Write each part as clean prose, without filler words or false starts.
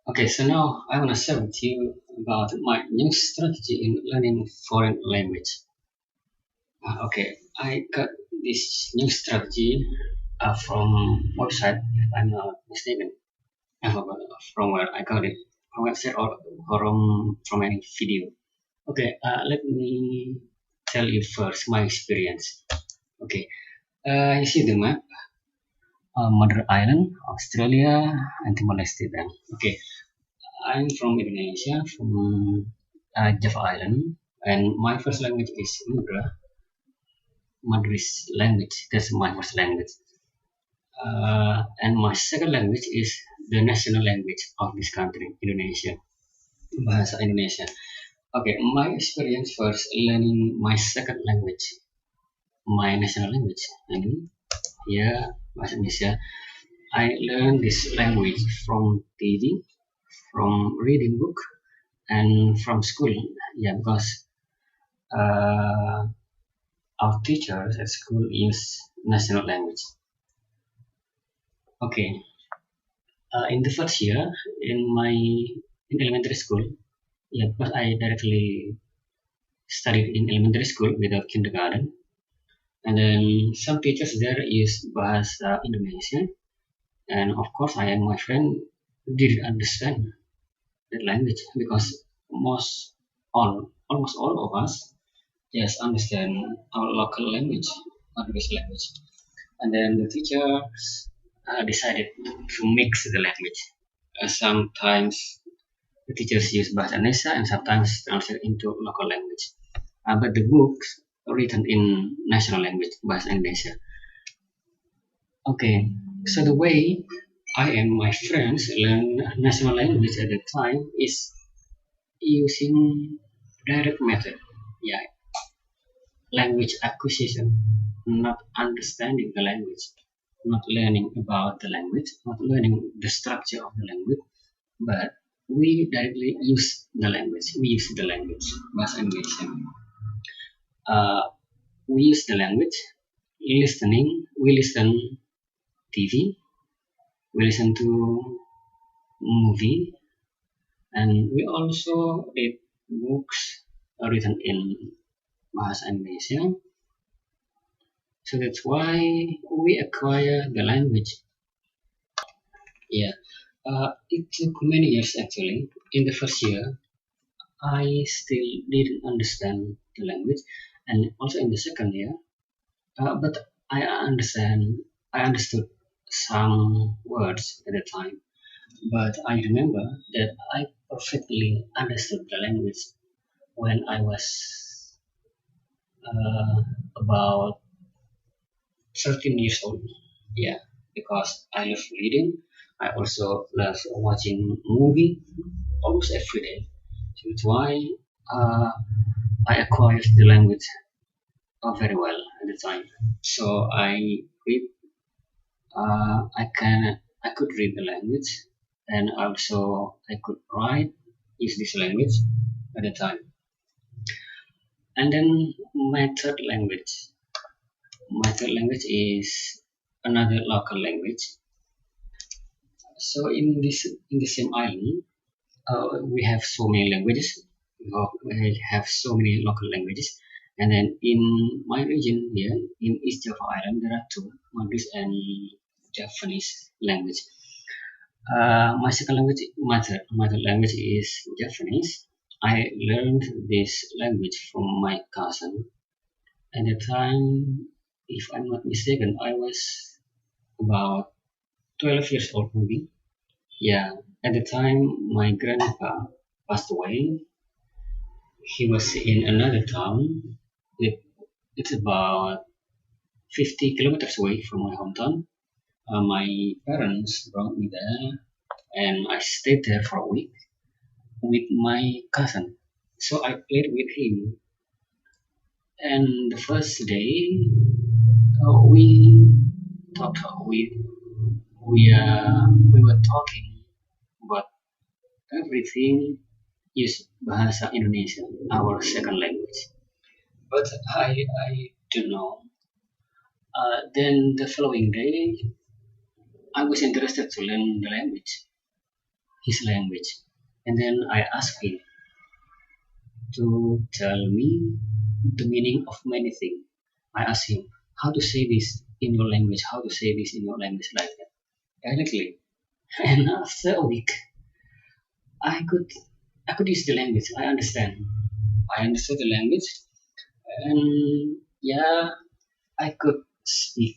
Okay, so now I want to share with you about my new strategy in learning foreign language. Okay, I got this new strategy from website, if I'm not mistaken. I forgot from where I got it, from website or from any video. Okay, let me tell you first my experience. Okay, you see the map, Mother Island, Australia, and Timor Leste. Then, okay, I'm from Indonesia, from Java Island, and my first language is Madris language. That's my first language. And my second language is the national language of this country, Indonesia, Bahasa Indonesia. Okay, my experience first learning my second language, my national language. And here, Bahasa Indonesia, I learned this language from TV, from reading book, and from school. Yeah, because uh, our teachers at school use national language. Okay, in the first year in elementary school, yeah, because I directly studied in elementary school without kindergarten, and then some teachers there use bahasa Indonesia, and of course I and my friend didn't understand that language because almost all of us just understand our local language, our English language. And then the teachers decided to mix the language. Sometimes the teachers use Bahasa Indonesia and sometimes translate into local language. But the books are written in national language, Bahasa Indonesia. Okay, so the way I and my friends learn national language at the time is using direct method. Yeah, language acquisition, not understanding the language, not learning about the language, not learning the structure of the language, but we directly use the language. We use the language, bahasa Indonesia. We use the language, listening. We listen TV, we listen to movie, and we also read books written in bahasa Indonesia. So that's why we acquire the language. Yeah, it took many years actually. In the first year, I still didn't understand the language, and also in the second year, but I understand. I understood some words at the time, but I remember that I perfectly understood the language when I was about 13 years old. Yeah, because I love reading. I also love watching movie almost every day. So that's why uh, I acquired the language very well at the time. So I read, I could read the language, and also I could write, use this language at the time. And then my third language is another local language. So in the same island, we have so many languages. We have so many local languages, and then in my region here in East Java Island, there are two, Maldives and Japanese language. My second language, mother language is Japanese. I learned this language from my cousin. At the time, if I'm not mistaken, I was about 12 years old maybe. Yeah, at the time my grandpa passed away. He was in another town. It, it's about 50 kilometers away from my hometown. My parents brought me there, and I stayed there for a week with my cousin. So I played with him. And the first day, we talked. We were talking about everything is bahasa Indonesia, our second language. But I don't know. Then the following day, I was interested to learn the language. his language. And then I asked him to tell me the meaning of many things. I asked him how to say this in your language, how to say this in your language like that, directly. And after a week, I could I could use the language. I understand. I understood the language, and yeah, I could speak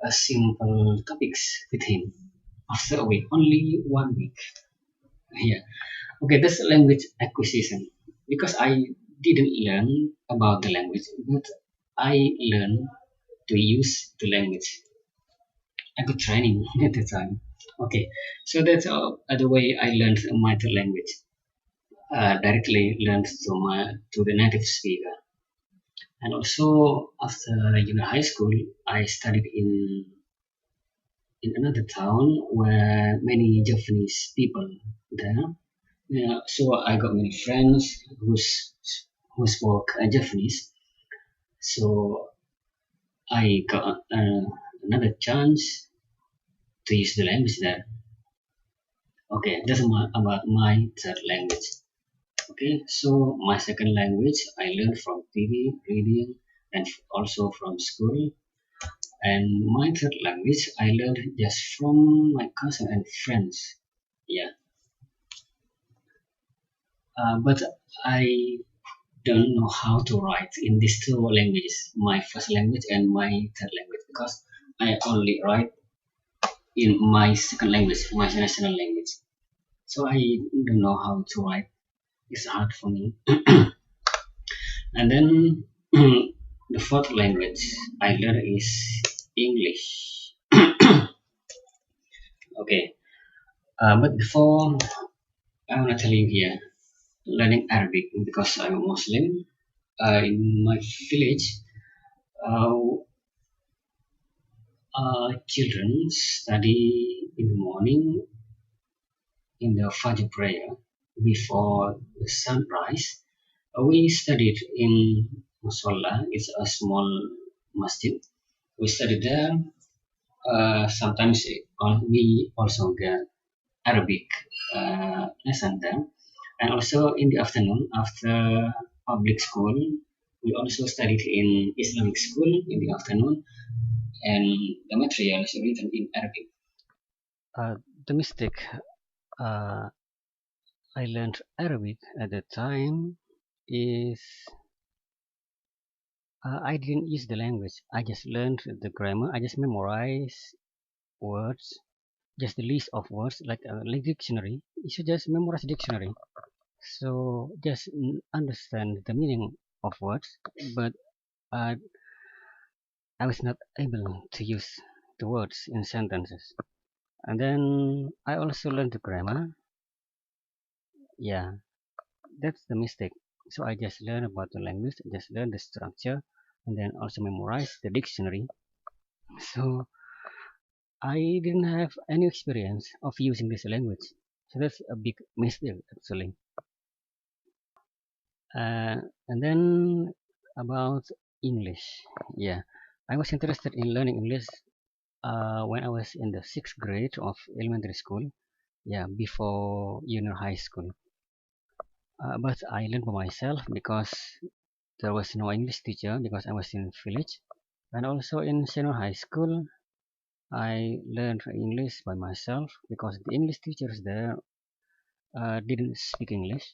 a simple topics with him after a week, only 1 week. Yeah. Okay, that's language acquisition because I didn't learn about the language, but I learned to use the language. I got training at the time. Okay, so that's the way I learned my third language. Directly learned to the native speaker, and also after high school, I studied in another town where many Japanese people there. Yeah, so I got many friends who spoke Japanese. So I got another chance to use the language there. Okay, that's about my third language. Okay, so my second language I learned from TV, reading, and also from school. And my third language I learned just from my cousin and friends. Yeah, but I don't know how to write in these two languages, my first language and my third language, because I only write in my second language, my national language. So I don't know how to write. It's hard for me. And then the fourth language I learned is English. Okay, but before I want to tell you here, learning Arabic because I'm a Muslim. In my village, uh, children study in the morning in the Fajr prayer before the sunrise. We studied in Musalla. It's a small masjid. We studied there. Sometimes we also get Arabic lesson there. And also in the afternoon, after public school, we also studied in Islamic school in the afternoon, and the material is written in Arabic. Uh, the mistake uh, I learned Arabic at the time is I didn't use the language. I just learned the grammar. I just memorized words, just the list of words like dictionary. You should just memorize dictionary. So just understand the meaning of words, but uh, I was not able to use the words in sentences. And then I also learned the grammar. Yeah, that's the mistake. So I just learned about the language, just learn the structure, and then also memorize the dictionary. So I didn't have any experience of using this language. So that's a big mistake actually. And then about English. Yeah, I was interested in learning English when I was in the sixth grade of elementary school. Yeah, before junior high school. But I learned by myself because there was no English teacher because I was in village. And also in senior high school, I learned English by myself because the English teachers there didn't speak English.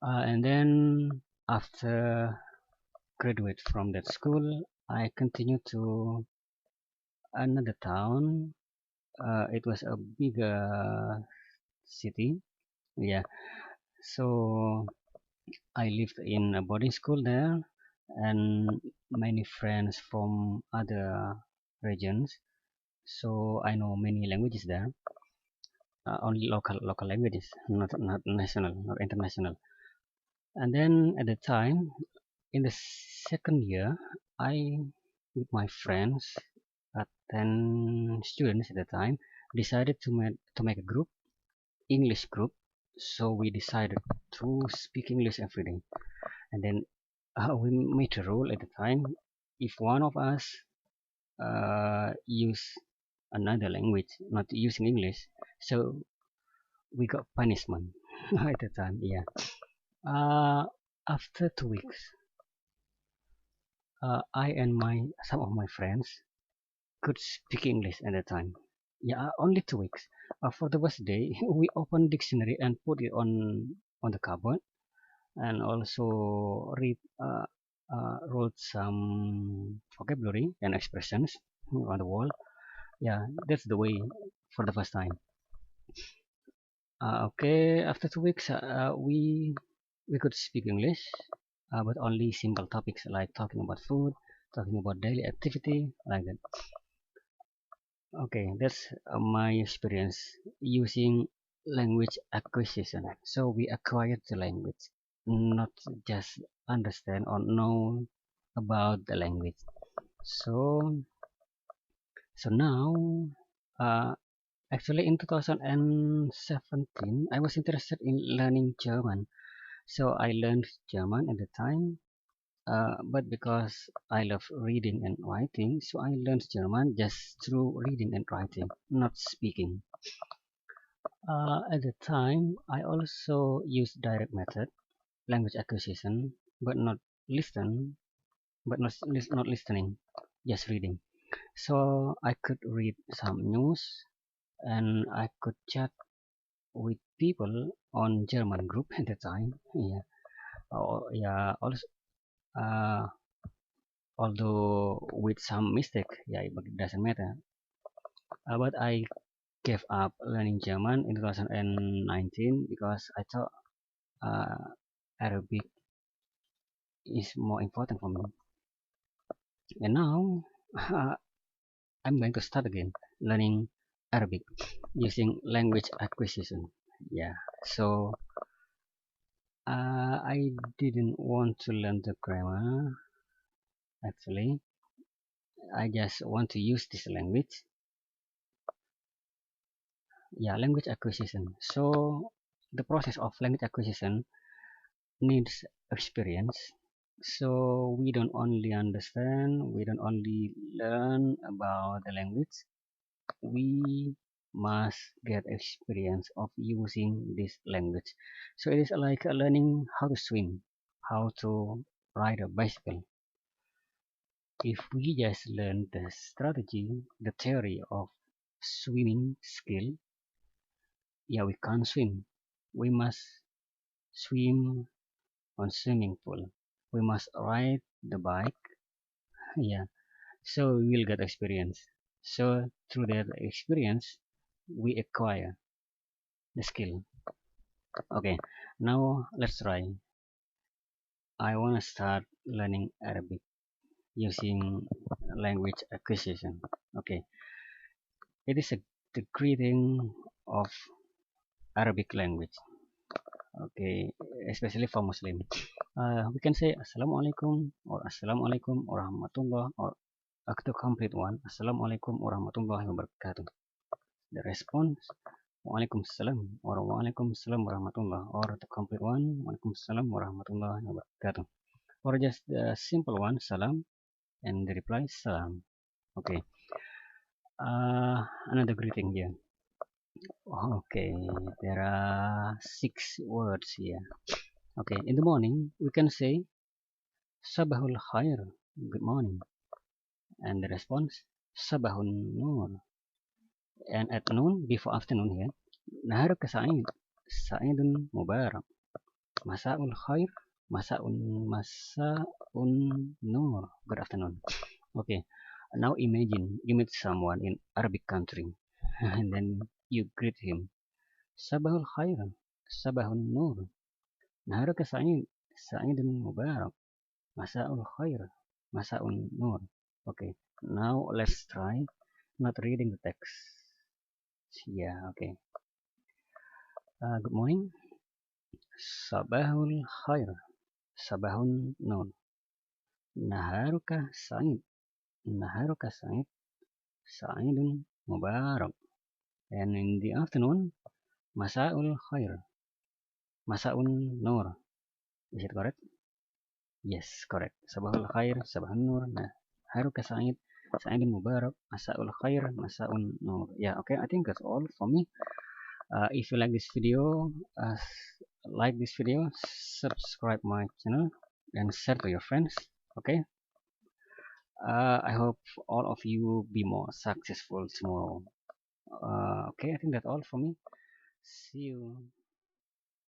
And then after graduate from that school, I continued to another town. It was a bigger city. Yeah, so I lived in a boarding school there, and many friends from other regions. So I know many languages there. Only local languages, not national, not international. And then at the time, in the second year, I with my friends, 10 students at the time, decided to make a group, English group. So we decided to speak English every day. And then we made a rule at the time: if one of us use another language, not using English, so we got punishment at the time. Yeah. Uh, After 2 weeks, I and my some of my friends could speak English at the time. Yeah, only 2 weeks. For the first day, we opened dictionary and put it on the cupboard, and also wrote some vocabulary and expressions on the wall. Yeah, that's the way for the first time. Okay, after 2 weeks, we could speak English, but only simple topics like talking about food, talking about daily activity, like that. Okay, that's my experience using language acquisition. So we acquired the language, not just understand or know about the language. So, so now, uh, actually in 2017, I was interested in learning German. So I learned German at the time. But because I love reading and writing, so I learned German just through reading and writing, not speaking. At the time, I also used direct method, language acquisition, but not listen, but not listening, just reading. So I could read some news and I could chat with people on German group at the time. Yeah, yeah. Also, uh, although with some mistake, yeah, it doesn't matter. But I gave up learning German in 2019 because I thought uh, Arabic is more important for me. And now I'm going to start again learning Arabic using language acquisition. Yeah, so I didn't want to learn the grammar actually. I just want to use this language. Yeah, language acquisition. So the process of language acquisition needs experience. So we don't only understand, we don't only learn about the language, we must get experience of using this language. So it is like learning how to swim, how to ride a bicycle. If we just learn the strategy, the theory of swimming skill, yeah, we can't swim. We must swim on swimming pool. We must ride the bike. Yeah, so we will get experience. So through that experience, we acquire the skill. Okay, now let's try. I want to start learning Arabic using language acquisition. Okay, it is the greeting of Arabic language. Okay, especially for Muslim. We can say Assalamualaikum or Assalamualaikum warahmatullah or the complete one Assalamualaikum warahmatullahi wabarakatuh. The response Waalaikumsalam or Waalaikumsalam warahmatullah or the complete one Waalaikumsalam warahmatullahi wabarakatuh. Or just the simple one Salam and the reply Salam. Okay. Another greeting here. Okay, there are 6 words here. Okay, in the morning we can say Sabahul Khair, good morning, and the response Sabahun Nur. And at noon, before afternoon here, Naharuk Sa'id, Sa'idun Mubarak, Masa'ul Khair, Masa'un Nur, good afternoon. Okay, now imagine you meet someone in Arabic country, and then you greet him, Sabahul Khair, Sabahun Nur, Naharuk Sa'id, Sa'idun Mubarak, Masa'ul Khair, Masa'un Nur. Okay, now let's try not reading the text. Yeah, okay. Good morning. Sabahul Khair. Sabahun Nur. Naharuka Sa'id. Naharuka Sa'id. Sa'idun Mubarak. And in the afternoon, Masa'ul Khair. Masa'un Nur. Is it correct? Yes, correct. Sabahul Khair. Sabahun Nur. Naharuka Sa'id. Sa'idun Mubarak. Masa'ul Khair. Masa'un Nur. Yeah, okay. I think that's all for me. If you like this video, like this video, subscribe my channel, and share to your friends. Okay. I hope all of you be more successful tomorrow. Okay, I think that's all for me. See you.